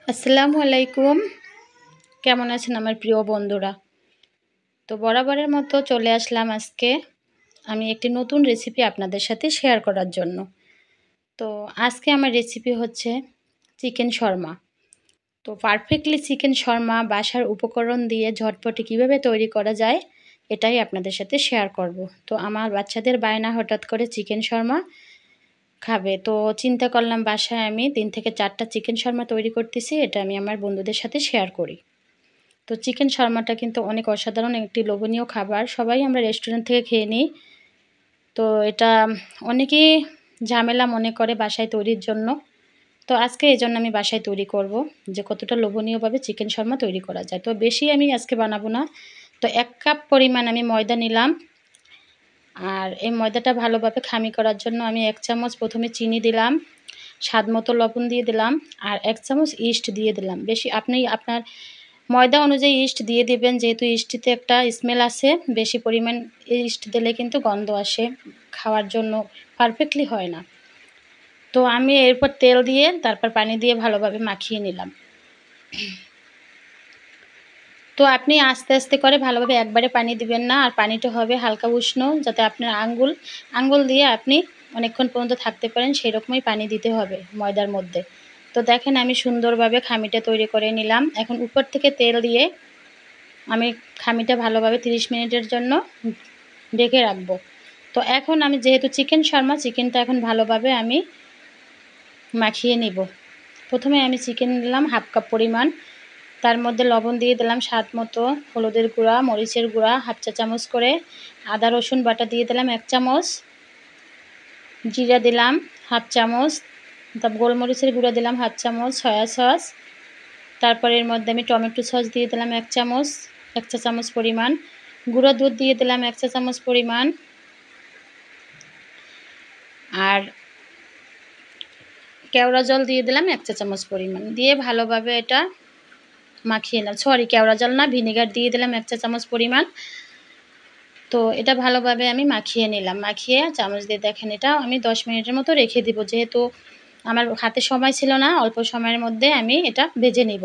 আসসালামু আলাইকুম। কেমন আছেন আমার প্রিয় বন্ধুরা? তো বরাবরের মতো চলে আসলাম আজকে আমি একটি নতুন রেসিপি আপনাদের সাথে শেয়ার করার জন্য। তো আজকে আমার রেসিপি হচ্ছে চিকেন শর্মা। তো পারফেক্টলি চিকেন শর্মা বাসার উপকরণ দিয়ে ঝটপটে কিভাবে তৈরি করা যায় এটাই আপনাদের সাথে শেয়ার করব। তো আমার বাচ্চাদের বায়না হঠাৎ করে চিকেন শর্মা খাবে। তো চিন্তা করলাম বাসায় আমি ৩ থেকে ৪ টা চিকেন শর্মা তৈরি করতেছি। এটা আমি আমার বন্ধুদের সাথে শেয়ার করি। তো চিকেন শর্মাটা কিন্তু অনেক অসাধারণ একটি লোভনীয় খাবার। সবাই আমরা রেস্টুরেন্ট থেকে খেয়ে নিই। তো এটা অনেকেই ঝামেলা মনে করে বাসায় তৈরির জন্য। তো আজকে এজন্য আমি বাসায় তৈরি করব যে কতটা লোভনীয়ভাবে চিকেন শর্মা তৈরি করা যায়। তো বেশি আমি আজকে বানাবো না। তো ১ কাপ পরিমাণ আমি ময়দা নিলাম। আর এই ময়দাটা ভালোভাবে খামি করার জন্য আমি ১ চামচ প্রথমে চিনি দিলাম, স্বাদমতো লবণ দিয়ে দিলাম আর ১ চামচ ইস্ট দিয়ে দিলাম। বেশি আপনি আপনার ময়দা অনুযায়ী ইস্ট দিয়ে দিবেন, যেহেতু ইস্টটিতে একটা স্মেল আছে। বেশি পরিমাণ ইস্ট দিলে কিন্তু গন্ধ আসে, খাওয়ার জন্য পারফেক্টলি হয় না। তো আমি এরপর তেল দিয়ে তারপর পানি দিয়ে ভালোভাবে মাখিয়ে নিলাম। তো আপনি আস্তে আস্তে করে ভালোভাবে একবারে পানি দিবেন না, আর পানিটা হবে হালকা উষ্ণ, যাতে আপনার আঙ্গুল দিয়ে আপনি অনেকক্ষণ পর্যন্ত থাকতে পারেন, সেরকমই পানি দিতে হবে ময়দার মধ্যে। তো দেখেন আমি সুন্দরভাবে খামিটা তৈরি করে নিলাম। এখন উপর থেকে তেল দিয়ে আমি খামিটা ভালোভাবে ৩০ মিনিটের জন্য ঢেকে রাখবো। তো এখন আমি যেহেতু চিকেন শর্মা, চিকেনটা এখন ভালোভাবে আমি মাখিয়ে নিব। প্রথমে আমি চিকেন নিলাম 1/2 কাপ পরিমাণ, তার মধ্যে লবণ দিয়ে দিলাম স্বাদ মতো, হলুদের গুঁড়া, মরিচের গুঁড়া 1/2 চা চামচ করে, আদা রসুন বাটা দিয়ে দিলাম 1 চামচ, জিরা দিলাম 1/2 চামচ, তারপর গোলমরিচের গুঁড়া দিলাম 1/2 চামচ, সয়া সস, তারপরে এর মধ্যে আমি টমেটো সস দিয়ে দিলাম 1 চামচ, 1 চা চামচ পরিমাণ, গুঁড়া দুধ দিয়ে দিলাম 1 চা চামচ পরিমাণ, আর কেওড়া জল দিয়ে দিলাম 1 চা চামচ পরিমাণ, দিয়ে ভালোভাবে এটা মাখিয়ে নিলাম। কেওড়া জল না, ভিনেগার দিয়ে দিলাম 1 চা চামচ পরিমাণ। তো এটা ভালোভাবে আমি মাখিয়ে নিলাম। মাখিয়ে চামচ দিয়ে দেখেন এটা আমি ১০ মিনিটের মতো রেখে দিব। যেহেতু আমার হাতে সময় ছিল না, অল্প সময়ের মধ্যে আমি এটা ভেজে নিব।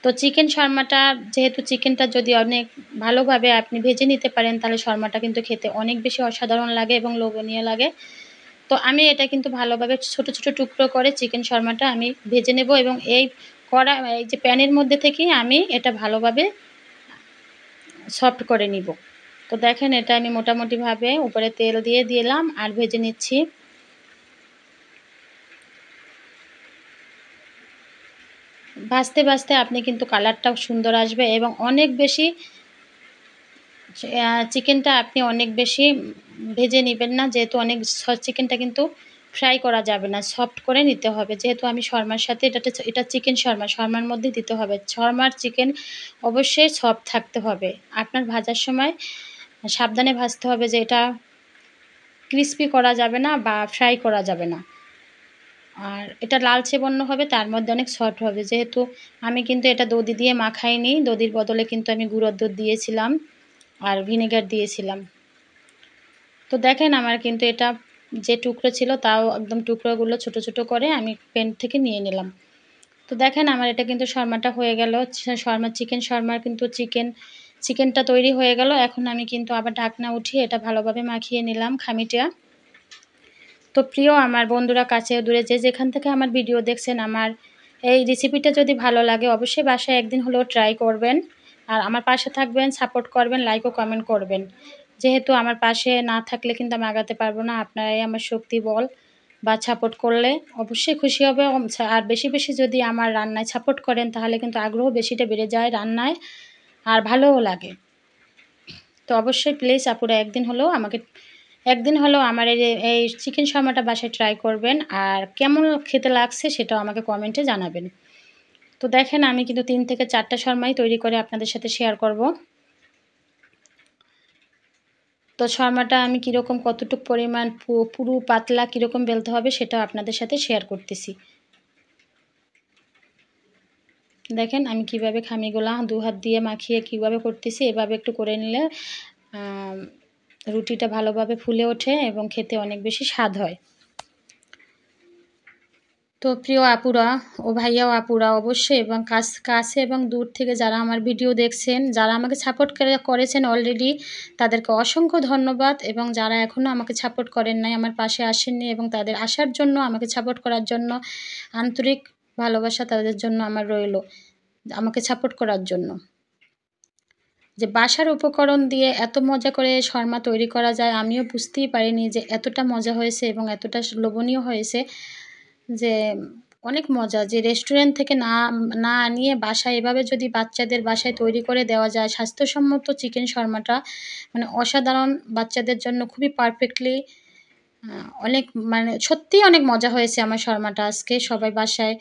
তো চিকেন শর্মাটা, যেহেতু চিকেনটা যদি অনেক ভালোভাবে আপনি ভেজে নিতে পারেন, তাহলে শর্মাটা কিন্তু খেতে অনেক বেশি অসাধারণ লাগে এবং লোভনীয় লাগে। তো আমি এটা কিন্তু ভালোভাবে ছোট, ছোট টুকরো করে চিকেন শর্মাটা আমি ভেজে নেব, এবং এই এই যে প্যানের মধ্যে থেকেই আমি এটা ভালোভাবে সফট করে নিব। তো দেখেন এটা আমি মোটামুটিভাবে উপরে তেল দিয়ে দিলাম আর ভেজে নিচ্ছি। ভাজতে, ভাজতে আপনি কিন্তু কালারটাও সুন্দর আসবে, এবং অনেক বেশি চিকেনটা আপনি অনেক বেশি ভেজে নিবেন না, যেহেতু অনেক চিকেনটা কিন্তু ফ্রাই করা যাবে না, সফট করে নিতে হবে। যেহেতু আমি শর্মার সাথে এটা চিকেন শর্মা, শর্মার মধ্যে দিতে হবে। শর্মার চিকেন অবশ্যই সফট থাকতে হবে। আপনার ভাজার সময় সাবধানে ভাজতে হবে যে এটা ক্রিসপি করা যাবে না বা ফ্রাই করা যাবে না। আর এটা লালচে বর্ণ হবে, তার মধ্যে অনেক সফট হবে। যেহেতু আমি কিন্তু এটা দধি দিয়ে মাখাইনি, দধির বদলে কিন্তু আমি গুঁড়োর দুধ দিয়েছিলাম আর ভিনেগার দিয়েছিলাম। তো দেখেন আমার কিন্তু এটা যে টুকরো ছিল তাও একদম টুকরোগুলো ছোট, ছোট করে আমি প্যান থেকে নিয়ে নিলাম। তো দেখেন আমার এটা কিন্তু শর্মাটা হয়ে গেল। চিকেন শর্মার কিন্তু চিকেনটা তৈরি হয়ে গেল। এখন আমি কিন্তু আবার ঢাকনা উঠিয়ে এটা ভালোভাবে মাখিয়ে নিলাম খামিটা। তো প্রিয় আমার বন্ধুরা, কাছে দূরে যে যেখান থেকে আমার ভিডিও দেখছেন, আমার এই রেসিপিটা যদি ভালো লাগে অবশ্যই বাসায় একদিন হলেও ট্রাই করবেন। আর আমার পাশে থাকবেন, সাপোর্ট করবেন, লাইক ও কমেন্ট করবেন। যেহেতু আমার পাশে না থাকলে কিন্তু আমি আগাতে পারবো না। আপনারাই আমার শক্তি বল, বা সাপোর্ট করলে অবশ্যই খুশি হবে। আর বেশি, বেশি যদি আমার রান্নায় সাপোর্ট করেন তাহলে কিন্তু আগ্রহ বেশিটা বেড়ে যায় রান্নায়, আর ভালোও লাগে। তো অবশ্যই প্লিজ আপুরা একদিন হলেও আমার এই চিকেন শর্মাটা বাসায় ট্রাই করবেন, আর কেমন খেতে লাগছে সেটাও আমাকে কমেন্টে জানাবেন। তো দেখেন আমি কিন্তু ৩ থেকে ৪ টা শর্মাই তৈরি করে আপনাদের সাথে শেয়ার করব। তো শর্মাটা আমি কীরকম কতটুক পরিমাণ পুরু পাতলা কীরকম বেলতে হবে সেটাও আপনাদের সাথে শেয়ার করতেছি। দেখেন আমি কিভাবে খামিগুলা ২ হাত দিয়ে মাখিয়ে কিভাবে করতেছি, এভাবে একটু করে নিলে রুটিটা ভালোভাবে ফুলে ওঠে এবং খেতে অনেক বেশি স্বাদ হয়। তো প্রিয় আপুরা ও ভাইয়া ও আপুরা অবশ্যই এবং কাছে এবং দূর থেকে যারা আমার ভিডিও দেখছেন, যারা আমাকে সাপোর্ট করেছেন অলরেডি, তাদেরকে অসংখ্য ধন্যবাদ। এবং যারা এখনও আমাকে সাপোর্ট করেন নাই, আমার পাশে আসেননি এবং তাদের আসার জন্য, আমাকে সাপোর্ট করার জন্য আন্তরিক ভালোবাসা তাদের জন্য আমার রইল, আমাকে সাপোর্ট করার জন্য। যে বাসার উপকরণ দিয়ে এত মজা করে শর্মা তৈরি করা যায় আমিও বুঝতেই পারিনি যে এতটা মজা হয়েছে এবং এতটা লোভনীয় হয়েছে, যে অনেক মজা। যে রেস্টুরেন্ট থেকে না না আনিয়ে বাসায় এভাবে যদি বাচ্চাদের বাসায় তৈরি করে দেওয়া যায় স্বাস্থ্যসম্মত চিকেন শর্মাটা, মানে অসাধারণ, বাচ্চাদের জন্য খুবই পারফেক্টলি অনেক, মানে সত্যিই অনেক মজা হয়েছে আমার শর্মাটা আজকে। সবাই বাসায়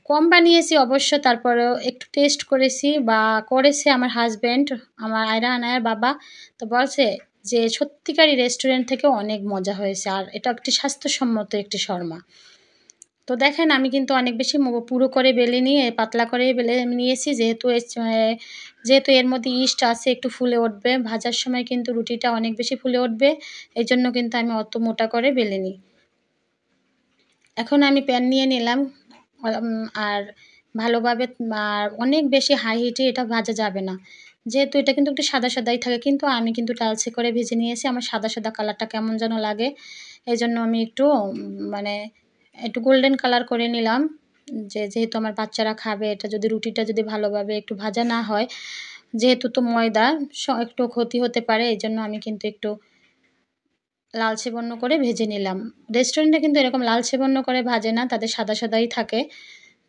কম বানিয়েছি অবশ্য, তারপরেও একটু টেস্ট করেছি বা করেছে আমার হাজব্যান্ড, আমার আয়রা আনায়ার বাবা। তো বলছে যে সত্যিকারই রেস্টুরেন্ট থেকেও অনেক মজা হয়েছে আর এটা একটি স্বাস্থ্যসম্মত একটি শর্মা। তো দেখেন আমি কিন্তু অনেক বেশি পুরো করে বেলে নিয়ে পাতলা করে বেলে নিয়েছি, যেহেতু এর মধ্যে ইস্ট আছে, একটু ফুলে উঠবে ভাজার সময়, কিন্তু রুটিটা অনেক বেশি ফুলে উঠবে, এই জন্য কিন্তু আমি অত মোটা করে বেলে নিই। এখন আমি প্যান নিয়ে নিলাম আর ভালোভাবে, আর অনেক বেশি হাই হিটে এটা ভাজা যাবে না, যেহেতু এটা কিন্তু একটু সাদা সাদাই থাকে, কিন্তু আমি কিন্তু লালচে করে ভেজে নিয়েছি। আমার সাদা সাদা কালারটা কেমন যেন লাগে, এই জন্য আমি একটু মানে একটু গোল্ডেন কালার করে নিলাম। যেহেতু আমার বাচ্চারা খাবে, এটা যদি রুটিটা যদি ভালোভাবে একটু ভাজা না হয়, যেহেতু তো ময়দা একটু ক্ষতি হতে পারে, এই জন্য আমি কিন্তু একটু লালচে বর্ণ করে ভেজে নিলাম। রেস্টুরেন্টে কিন্তু এরকম লালচে বর্ণ করে ভাজে না, তাদের সাদা সাদাই থাকে।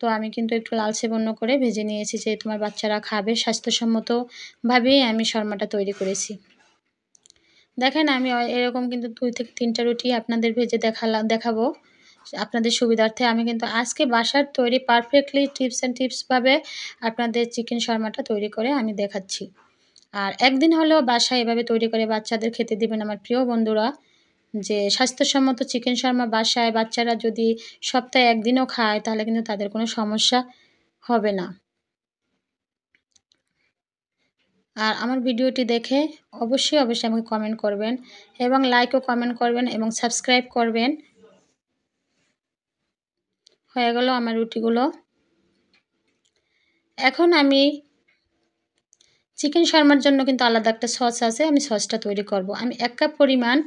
তো আমি কিন্তু একটু লালচে বর্ণ করে ভেজে নিয়েছি, যেহেতু আমার বাচ্চারা খাবে, স্বাস্থ্যসম্মতভাবেই আমি শর্মাটা তৈরি করেছি। দেখেন আমি এরকম কিন্তু 2 থেকে 3টা রুটি আপনাদের ভেজে দেখাবো আপনাদের সুবিধার্থে। আমি কিন্তু আজকে বাসার তৈরি পারফেক্টলি টিপসভাবে আপনাদের চিকেন শর্মাটা তৈরি করে আমি দেখাচ্ছি। আর একদিন হলেও বাসায় এভাবে তৈরি করে বাচ্চাদের খেতে দিবেন আমার প্রিয় বন্ধুরা। যে স্বাস্থ্যসম্মত চিকেন শর্মা বাসায় বাচ্চারা যদি সপ্তাহে 1 দিনও খায়, তাহলে কিন্তু তাদের কোনো সমস্যা হবে না। আর আমার ভিডিওটি দেখে অবশ্যই আমাকে কমেন্ট করবেন এবং লাইক ও কমেন্ট করবেন এবং সাবস্ক্রাইব করবেন। হয়ে গেল আমার রুটিগুলো। এখন আমি চিকেন শর্মার জন্য কিন্তু আলাদা একটা সস আছে, আমি সসটা তৈরি করব। আমি 1 কাপ পরিমাণ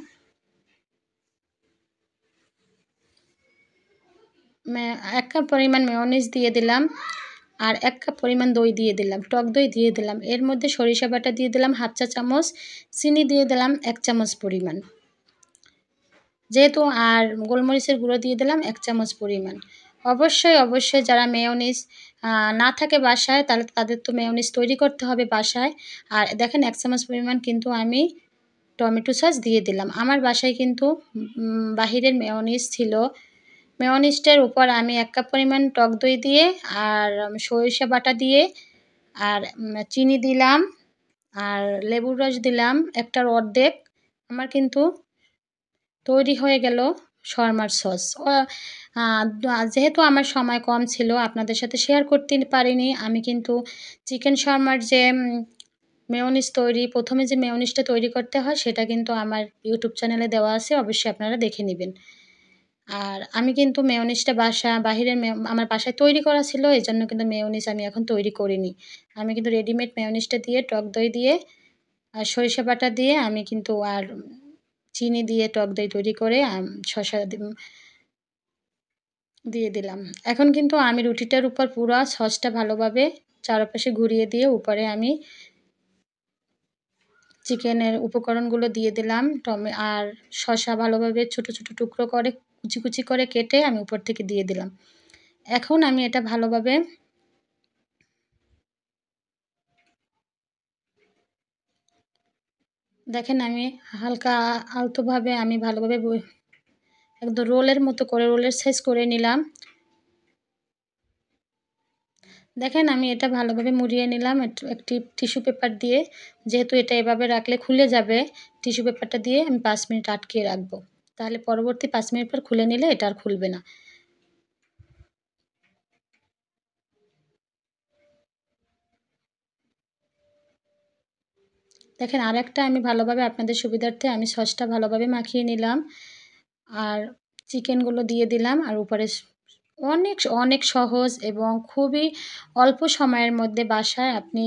1 কাপ পরিমাণ মেয়োনিজ দিয়ে দিলাম আর 1 কাপ পরিমাণ দই দিয়ে দিলাম, টক দই দিয়ে দিলাম। এর মধ্যে সরিষা বাটা দিয়ে দিলাম 1/2 চা চামচ, চিনি দিয়ে দিলাম 1 চামচ পরিমাণ, যেহেতু আর গোলমরিচের গুঁড়ো দিয়ে দিলাম 1 চামচ পরিমাণ। অবশ্যই যারা মেয়োনিজ না থাকে বাসায়, তাহলে তাদের তো মেয়োনিজ তৈরি করতে হবে বাসায়। আর দেখেন 1 চামচ পরিমাণ কিন্তু আমি টমেটো সস দিয়ে দিলাম। আমার বাসায় কিন্তু বাহিরের মেয়োনিজ ছিল। মেয়োনিজটার উপর আমি 1 কাপ পরিমাণ টক দই দিয়ে আর সরিষা বাটা দিয়ে আর চিনি দিলাম আর লেবুর রস দিলাম 1টার অর্ধেক। আমার কিন্তু তৈরি হয়ে গেল শর্মার সস। যেহেতু আমার সময় কম ছিল, আপনাদের সাথে শেয়ার করতে পারিনি, আমি কিন্তু চিকেন শর্মার যে মেয়োনিজ তৈরি, প্রথমে যে মেয়োনিজটা তৈরি করতে হয় সেটা কিন্তু আমার ইউটিউব চ্যানেলে দেওয়া আছে, অবশ্যই আপনারা দেখে নেবেন। আর আমি কিন্তু মেয়োনিজটা বাহিরের আমার বাসায় তৈরি করা ছিল, এজন্য কিন্তু মেয়োনিজ আমি এখন তৈরি করিনি। আমি কিন্তু রেডিমেড মেয়োনিজটা দিয়ে, টক দই দিয়ে আর সরিষা বাটা দিয়ে আমি কিন্তু আর চিনি দিয়ে টক দই তৈরি করে শসা দিয়ে দিলাম। এখন কিন্তু আমি রুটিটার উপর পুরা সসটা ভালোভাবে চারপাশে ঘুরিয়ে দিয়ে উপরে আমি চিকেনের উপকরণগুলো দিয়ে দিলাম। আর শসা ভালোভাবে ছোট টুকরো করে কুচি করে কেটে আমি উপর থেকে দিয়ে দিলাম। এখন আমি এটা ভালোভাবে দেখেন আমি হালকা আলতোভাবে আমি ভালোভাবে একদম রোলের মতো করে রোলের সাইজ করে নিলাম। দেখেন আমি এটা ভালোভাবে মুড়িয়ে নিলাম একটি টিস্যু পেপার দিয়ে, যেহেতু এটা এভাবে রাখলে খুলে যাবে, টিস্যু পেপারটা দিয়ে আমি 5 মিনিট আটকিয়ে রাখবো। তাহলে পরবর্তী 5 মিনিট পর খুলে নিলে এটা আর খুলবে না। দেখেন আরেকটা আমি ভালোভাবে আপনাদের সুবিধার্থে আমি সসটা ভালোভাবে মাখিয়ে নিলাম আর চিকেনগুলো দিয়ে দিলাম আর উপরে অনেক, অনেক সহজ এবং খুবই অল্প সময়ের মধ্যে বাসায় আপনি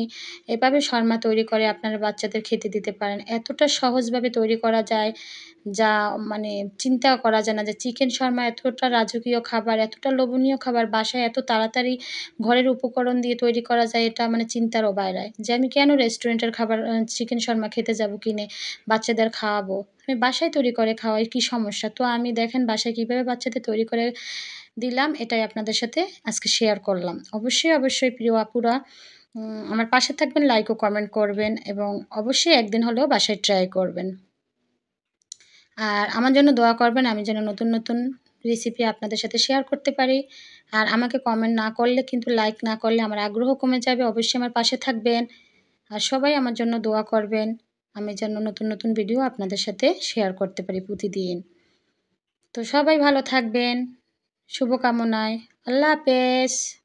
এভাবে শর্মা তৈরি করে আপনার বাচ্চাদের খেতে দিতে পারেন। এতটা সহজভাবে তৈরি করা যায়, যা মানে চিন্তাও করা যায় না যে চিকেন শর্মা এতটা রাজকীয় খাবার, এতটা লোভনীয় খাবার বাসায় এত তাড়াতাড়ি ঘরের উপকরণ দিয়ে তৈরি করা যায়, এটা মানে চিন্তারও বাইরে। যে আমি কেন রেস্টুরেন্টের খাবার চিকেন শর্মা খেতে যাবো কিনে, বাচ্চাদের খাওয়াবো। আমি বাসায় তৈরি করে খাওয়াই, কি সমস্যা? তো আমি দেখেন বাসায় কিভাবে বাচ্চাদের তৈরি করে দিলাম, এটাই আপনাদের সাথে আজকে শেয়ার করলাম। অবশ্যই, অবশ্যই প্রিয় আপুরা আমার পাশে থাকবেন, লাইক ও কমেন্ট করবেন এবং অবশ্যই একদিন হলেও বাসায় ট্রাই করবেন। আর আমার জন্য দোয়া করবেন, আমি যেন নতুন, নতুন রেসিপি আপনাদের সাথে শেয়ার করতে পারি। আর আমাকে কমেন্ট না করলে কিন্তু, লাইক না করলে আমার আগ্রহ কমে যাবে। অবশ্যই আমার পাশে থাকবেন। আর সবাই আমার জন্য দোয়া করবেন। আমি যেন নতুন, নতুন ভিডিও আপনাদের সাথে শেয়ার করতে পারি প্রতিদিন। তো সবাই ভালো থাকবেন। শুভকামনায়। আল্লাহ হাফেজ।